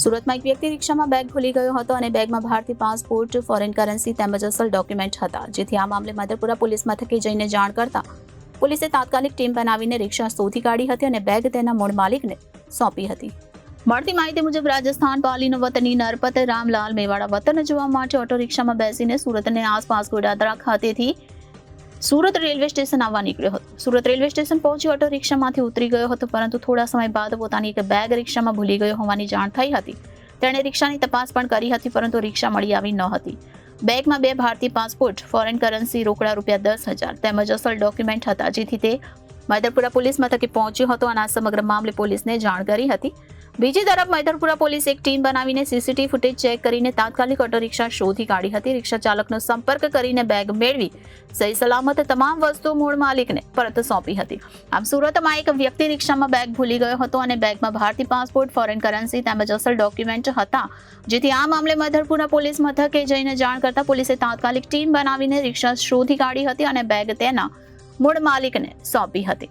સુરતમાં એક વ્યક્તિ રિક્ષામાં બેગ ભૂલી ગયો હતો અને બેગમાં ભારતીય પાસપોર્ટ, ફોરેન કરન્સી તેમજ અસલ ડોક્યુમેન્ટ હતા, જેથી આ મામલે મધરપુરા પોલીસ મથકે જઈને જાણ કરતા પોલીસે તાત્કાલિક ટીમ બનાવીને રિક્ષા શોધી કાઢી હતી અને બેગ તેના મૂળ માલિકને સોંપી હતી. મળતી માહિતી મુજબ રાજસ્થાન પાલીનો વતની નરપત રામલાલ મેવાડા વતન જવા માટે ઓટો રિક્ષામાં બેસીને સુરત અને આસપાસ ગોડાદરા ખાતેથી સુરત રેલવે સ્ટેશન આવવા નીકળ્યો હતો. સુરત રેલવે સ્ટેશન પહોંચી ઓટો રિક્ષામાંથી ઉતરી ગયો હતો, પરંતુ થોડા સમય બાદ પોતાની એક બેગ રિક્ષામાં ભૂલી ગયો હોવાની જાણ થઈ હતી. તેણે રિક્ષાની તપાસ પણ કરી હતી, પરંતુ રિક્ષા મળી આવી ન હતી. બેગમાં 2 ભારતીય પાસપોર્ટ, ફોરેન કરન્સી, રોકડા ₹10,000 તેમજ અસલ ડોક્યુમેન્ટ હતા, જેથી તે મધરપુરા પોલીસ મથકે પહોંચ્યો હતો અને આ સમગ્ર મામલે પોલીસને જાણ કરી હતી. બીજી તરફ મધરપુરા પોલીસે એક ટીમ બનાવીને સીસીટીવી ફૂટેજ ચેક કરીને તાત્કાલિક ઓટો રિક્ષા શોધી કાઢી હતી. રિક્ષા ચાલકનો સંપર્ક કરીને બેગ મેળવી સહી સલામત તમામ વસ્તુઓ મૂળ માલિકને પરત સોંપી હતી. આમ સુરતમાં એક વ્યક્તિ રિક્ષામાં બેગ ભૂલી ગયો હતો અને બેગમાં ભારતીય પાસપોર્ટ, ફોરેન કરન્સી તેમજ અસલ ડોક્યુમેન્ટ હતા, જેથી આ મામલે મધરપુરા પોલીસ મથકે જઈને જાણ કરતા પોલીસે તાત્કાલિક ટીમ બનાવીને રિક્ષા શોધી કાઢી હતી અને બેગ તેના મૂળ માલિકને સોંપી હતી.